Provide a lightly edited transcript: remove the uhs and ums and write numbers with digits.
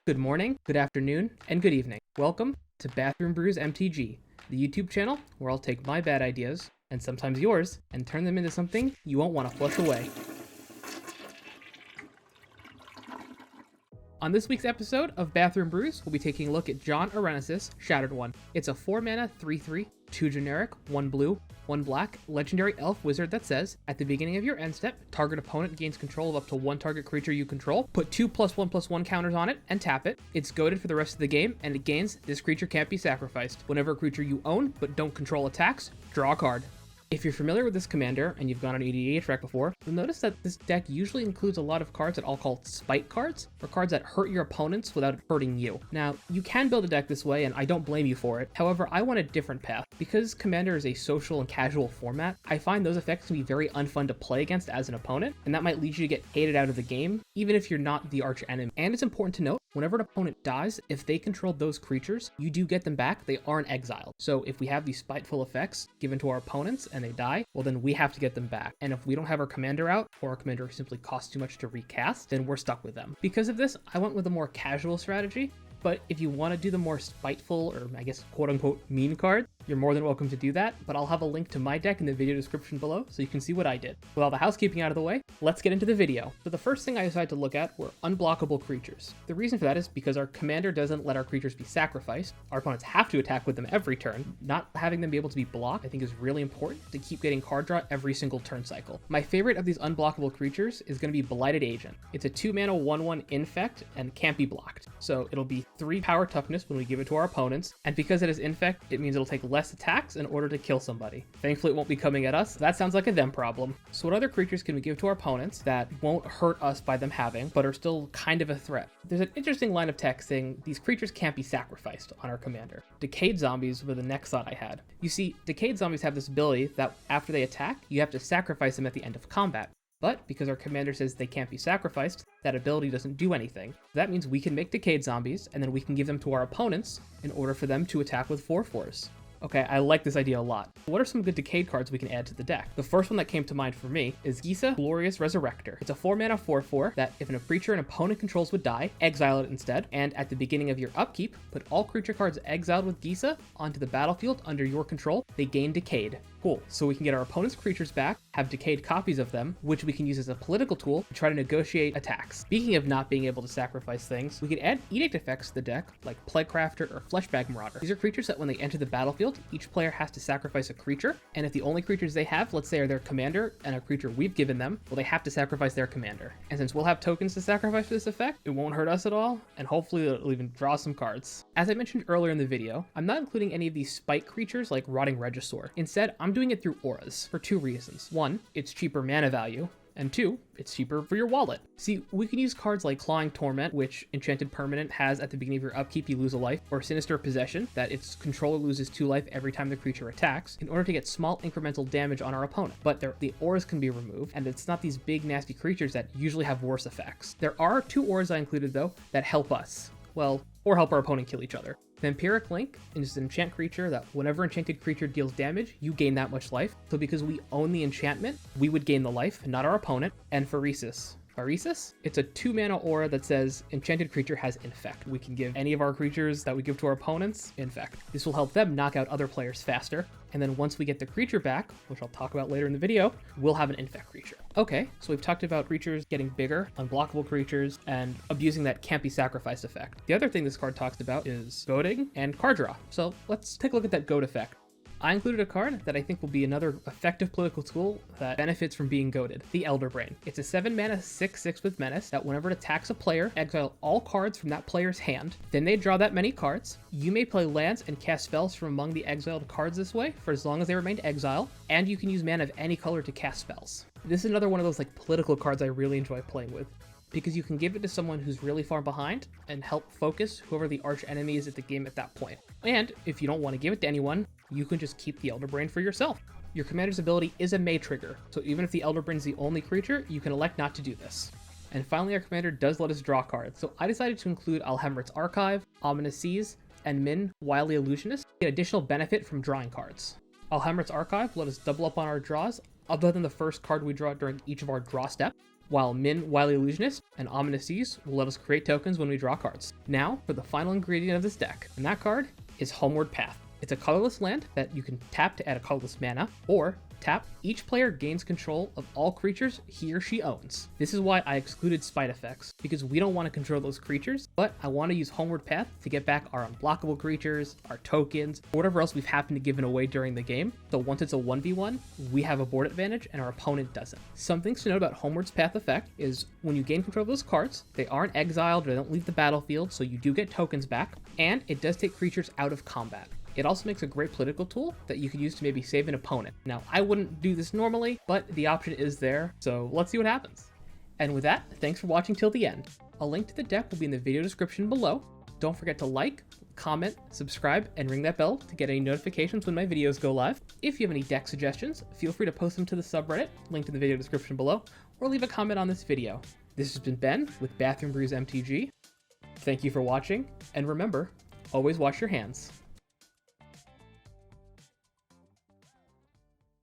Good morning, good afternoon, and good evening. Welcome to BathroomBrewsMTG, the YouTube channel where I'll take my bad ideas, and sometimes yours, and turn them into something you won't want to flush away. On this week's episode of Bathroom Brews, we'll be taking a look at Jon Irenicus' Shattered One. It's a 4-mana, 3/3, 2 generic, 1 blue, 1 black, legendary elf wizard that says, at the beginning of your end step, target opponent gains control of up to 1 target creature you control, put 2 +1/+1 counters on it, and tap it. It's goaded for the rest of the game, and it gains, this creature can't be sacrificed. Whenever a creature you own, but don't control attacks, draw a card. If you're familiar with this commander, and you've gone on EDH track before, you'll notice that this deck usually includes a lot of cards that I'll call spite cards, or cards that hurt your opponents without it hurting you. Now, you can build a deck this way, and I don't blame you for it. However, I want a different path. Because Commander is a social and casual format, I find those effects can be very unfun to play against as an opponent, and that might lead you to get hated out of the game, even if you're not the arch enemy. And it's important to note, whenever an opponent dies, if they control those creatures, you do get them back, they aren't exiled. So if we have these spiteful effects given to our opponents and they die, well then we have to get them back. And if we don't have our commander out, or our commander simply costs too much to recast, then we're stuck with them. Because of this, I went with a more casual strategy. But if you want to do the more spiteful, or I guess quote-unquote mean card, you're more than welcome to do that, but I'll have a link to my deck in the video description below so you can see what I did. With all the housekeeping out of the way, let's get into the video. So the first thing I decided to look at were unblockable creatures. The reason for that is because our commander doesn't let our creatures be sacrificed. Our opponents have to attack with them every turn. Not having them be able to be blocked, I think, is really important to keep getting card draw every single turn cycle. My favorite of these unblockable creatures is going to be Blighted Agent. It's a 2-mana 1/1 infect and can't be blocked. So it'll be 3 power toughness when we give it to our opponents, and because it is infect, it means it'll take less attacks in order to kill somebody. Thankfully, it won't be coming at us. That sounds like a them problem. So what other creatures can we give to our opponents that won't hurt us by them having, but are still kind of a threat? There's an interesting line of text saying these creatures can't be sacrificed on our commander. Decayed zombies were the next thought I had. You see, Decayed zombies have this ability that after they attack, you have to sacrifice them at the end of combat. But because our commander says they can't be sacrificed, that ability doesn't do anything. That means we can make Decayed zombies, and then we can give them to our opponents in order for them to attack with 4/4s. Okay, I like this idea a lot. What are some good Decayed cards we can add to the deck? The first one that came to mind for me is Gisa, Glorious Resurrector. It's a 4-mana 4/4 that if a creature an opponent controls would die, exile it instead, and at the beginning of your upkeep, put all creature cards exiled with Gisa onto the battlefield under your control. They gain Decayed. Cool, so we can get our opponent's creatures back, have Decayed copies of them, which we can use as a political tool to try to negotiate attacks. Speaking of not being able to sacrifice things, we can add edict effects to the deck, like Plaguecrafter or Fleshbag Marauder. These are creatures that when they enter the battlefield, each player has to sacrifice a creature, and if the only creatures they have, let's say, are their commander and a creature we've given them, well, they have to sacrifice their commander. And since we'll have tokens to sacrifice for this effect, it won't hurt us at all, and hopefully it'll even draw some cards. As I mentioned earlier in the video, I'm not including any of these spike creatures like Rotting Regisaur. Instead, I'm doing it through auras for 2 reasons. 1, it's cheaper mana value, and 2, it's cheaper for your wallet. See, we can use cards like Clawing Torment, which Enchanted Permanent has at the beginning of your upkeep, you lose a life, or Sinister Possession, that its controller loses 2 life every time the creature attacks, in order to get small incremental damage on our opponent. But the auras can be removed, and it's not these big nasty creatures that usually have worse effects. There are 2 auras I included though that help us. Well, or help our opponent kill each other. Vampiric Link is an enchant creature that whenever enchanted creature deals damage, you gain that much life. So because we own the enchantment, we would gain the life, not our opponent. And Pharesis. Pharesis? It's a 2-mana aura that says enchanted creature has infect. We can give any of our creatures that we give to our opponents infect. This will help them knock out other players faster. And then once we get the creature back, which I'll talk about later in the video, we'll have an infect creature. Okay, so we've talked about creatures getting bigger, unblockable creatures, and abusing that can't be sacrificed effect. The other thing this card talks about is goading and card draw. So let's take a look at that goad effect. I included a card that I think will be another effective political tool that benefits from being goaded, the Elder Brain. It's a 7-mana 6/6 with Menace that whenever it attacks a player, exile all cards from that player's hand. Then they draw that many cards. You may play lands and cast spells from among the exiled cards this way for as long as they remain exiled, and you can use mana of any color to cast spells. This is another one of those like political cards I really enjoy playing with, because you can give it to someone who's really far behind and help focus whoever the arch enemy is at the game at that point. And if you don't want to give it to anyone, you can just keep the Elder Brain for yourself. Your commander's ability is a May trigger, so even if the Elder Brain is the only creature, you can elect not to do this. And finally, our commander does let us draw cards, so I decided to include Alhemrit's Archive, Ominous Seas, and Min, Wily Illusionist, to get additional benefit from drawing cards. Alhemrit's Archive let us double up on our draws, other than the first card we draw during each of our draw steps. while Min, Wily Illusionist, and Ominous Seas will let us create tokens when we draw cards. Now for the final ingredient of this deck, and that card is Homeward Path. It's a colorless land that you can tap to add a colorless mana, or tap, each player gains control of all creatures he or she owns. This is why I excluded spite effects, because we don't want to control those creatures, but I want to use Homeward Path to get back our unblockable creatures, our tokens, or whatever else we've happened to give away during the game. So once it's a 1v1, we have a board advantage and our opponent doesn't. Some things to note about Homeward's Path effect is when you gain control of those cards, they aren't exiled or they don't leave the battlefield, so you do get tokens back, and it does take creatures out of combat. It also makes a great political tool that you could use to maybe save an opponent. Now, I wouldn't do this normally, but the option is there, so let's see what happens. And with that, thanks for watching till the end. A link to the deck will be in the video description below. Don't forget to like, comment, subscribe, and ring that bell to get any notifications when my videos go live. If you have any deck suggestions, feel free to post them to the subreddit, linked in the video description below, or leave a comment on this video. This has been Ben with BathroomBrewsMTG. Thank you for watching, and remember, always wash your hands.